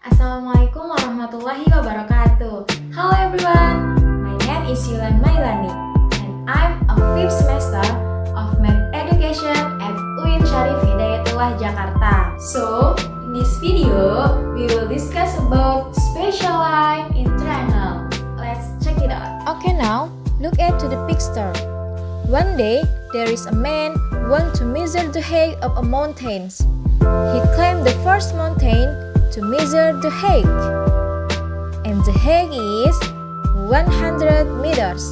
Assalamualaikum warahmatullahi wabarakatuh. Hello everyone, my name is Yulan Mailani and I'm a 5th semester of Math Education at UIN Syarif Hidayatullah Jakarta. So, in this video, we will discuss about spatial line in triangle. Let's check it out. Okay, now look at to the picture. One day, there is a man want to measure the height of a mountain. He climbed the first mountain to measure the height, and the height is 100 meters.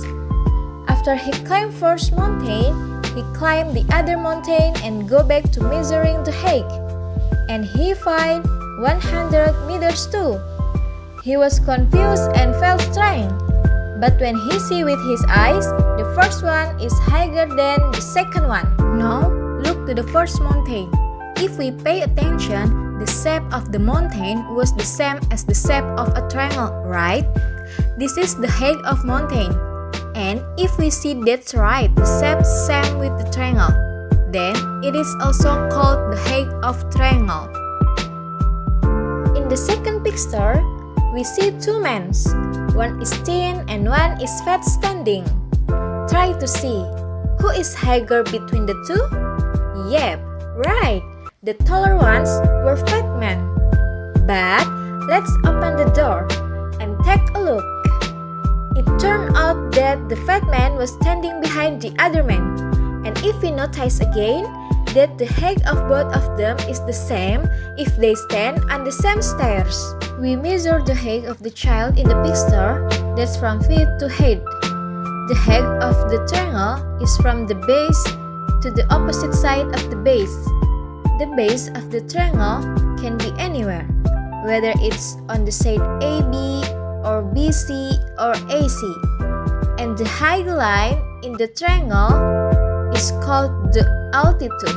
After he climbed first mountain, he climbed the other mountain and go back to measuring the height, and he find 100 meters too. He was confused and felt strange. But when he see with his eyes, the first one is higher than the second one. Now, look to the first mountain. If we pay attention, the shape of the mountain was the same as the shape of a triangle, right? This is the height of mountain. And if we see that's right, the shape same with the triangle, then it is also called the height of triangle. In the second picture, we see two men. One is thin and one is fat standing. Try to see who is higher between the two? Yep, right. The taller ones were fat men. But let's open the door and take a look. It turned out that the fat man was standing behind the other man. And if we notice again that the height of both of them is the same if they stand on the same stairs. We measure the height of the child in the picture, that's from feet to head. The height of the triangle is from the base to the opposite side of the base. The base of the triangle can be anywhere, whether it's on the side AB or BC or AC. And the height line in the triangle is called the altitude.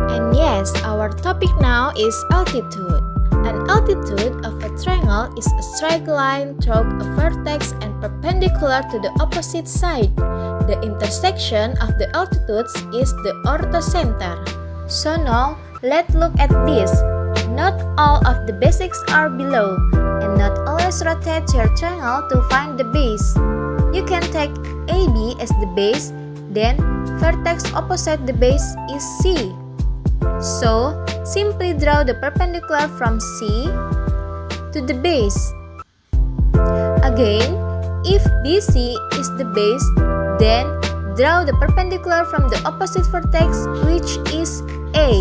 And yes, our topic now is altitude. An altitude of a triangle is a straight line through a vertex and perpendicular to the opposite side. The intersection of the altitudes is the orthocenter. So now, let's look at this. Not all of the basics are below, and not always rotate your triangle to find the base. You can take AB as the base, then vertex opposite the base is C. So, simply draw the perpendicular from C to the base. Again, if BC is the base, then draw the perpendicular from the opposite vertex, which is A.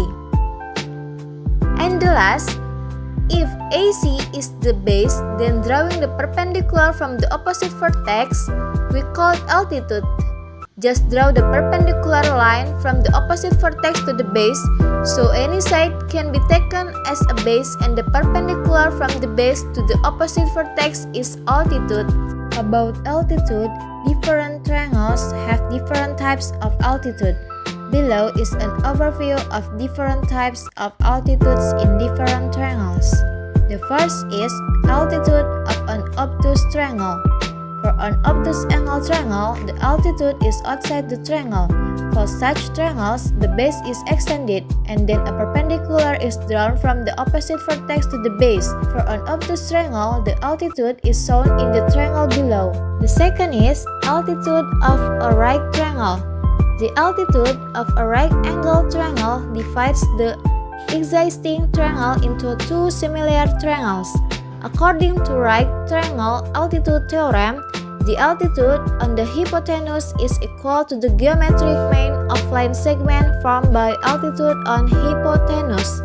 And the last, if AC is the base, then drawing the perpendicular from the opposite vertex, we call altitude. Just draw the perpendicular line from the opposite vertex to the base, so any side can be taken as a base and the perpendicular from the base to the opposite vertex is altitude. About altitude, different triangles have different types of altitude. Below is an overview of different types of altitudes in different triangles. The first is altitude of an obtuse triangle. For an obtuse angle triangle, the altitude is outside the triangle. For such triangles, the base is extended and then a perpendicular is drawn from the opposite vertex to the base. For an obtuse triangle, the altitude is shown in the triangle below. The second is altitude of a right triangle. The altitude of a right angle triangle divides the existing triangle into two similar triangles. According to right triangle altitude theorem, the altitude on the hypotenuse is equal to the geometric mean of line segment formed by altitude on hypotenuse.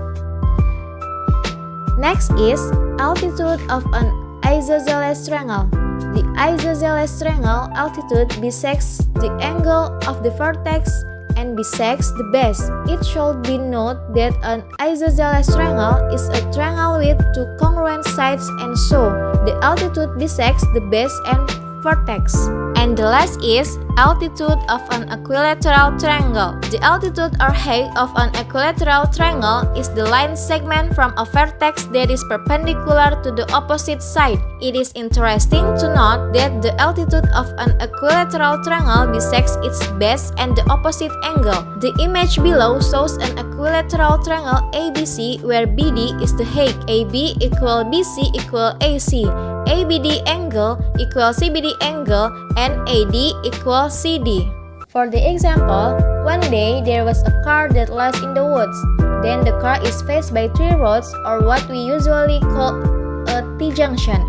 Next is altitude of an isosceles triangle. The isosceles triangle altitude bisects the angle of the vertex and bisects the base. It should be noted that an isosceles triangle is a triangle with two congruent sides, and so the altitude bisects the base and vertex. And the last is altitude of an equilateral triangle. The altitude or height of an equilateral triangle is the line segment from a vertex that is perpendicular to the opposite side. It is interesting to note that the altitude of an equilateral triangle bisects its base and the opposite angle. The image below shows an equilateral equilateral triangle ABC where BD is the height. AB equal BC equal AC. ABD angle equal CBD angle and AD equal CD. For the example, one day there was a car that lost in the woods. Then the car is faced by 3 roads or what we usually call a T-junction.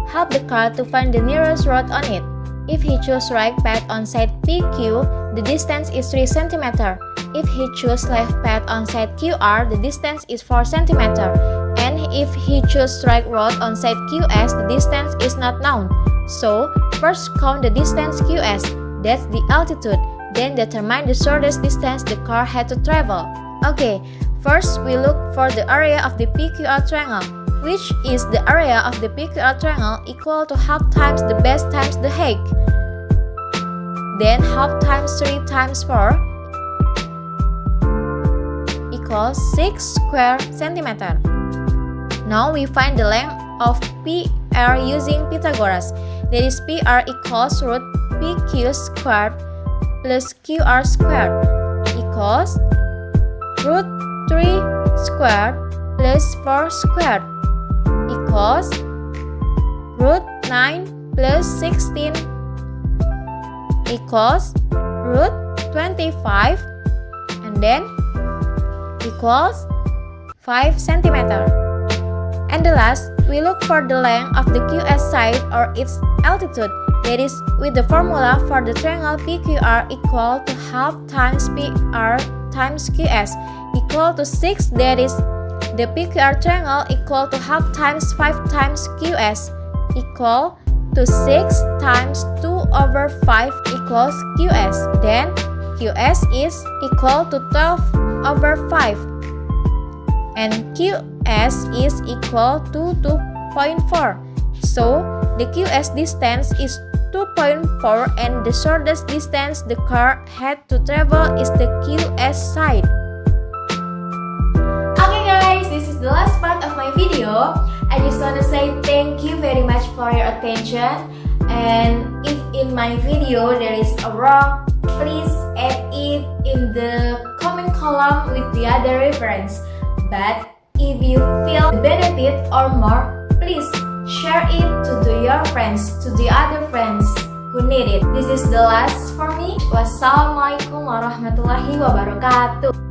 Help the car to find the nearest road on it. If he chooses right path on side PQ, the distance is 3 cm. If he chooses left path on side QR, the distance is 4 cm. And if he chooses right road on side QS, the distance is not known. So, first count the distance QS, that's the altitude, then determine the shortest distance the car had to travel. Okay, first we look for the area of the PQR triangle, which is the area of the PQR triangle equal to half times the base times the height. Then half times 3 times 4 equals 6 square centimeter. Now we find the length of PR using Pythagoras. That is PR equals root PQ squared plus QR squared equals root 3 squared plus 4 squared equals root 9 plus 16 equals root 25 and then equals 5 centimeter. And the last, we look for the length of the QS side or its altitude. That is, with the formula for the triangle PQR equal to half times PR times QS equal to 6. That is, the PQR triangle equal to half times 5 times QS equal to 6 times 2 over 5 equals QS. Then QS is equal to 12 over 5 and QS is equal to 2.4. So the QS distance is 2.4 and the shortest distance the car had to travel is the QS side. Okay guys, this is the last part of my video. I just want to say thank you very much for your attention. And if in my video there is a wrong, please add it in the comment column with the other reference. But if you feel the benefit or more, please share it to your friends, to the other friends who need it. This is the last for me. Wassalamualaikum warahmatullahi wabarakatuh.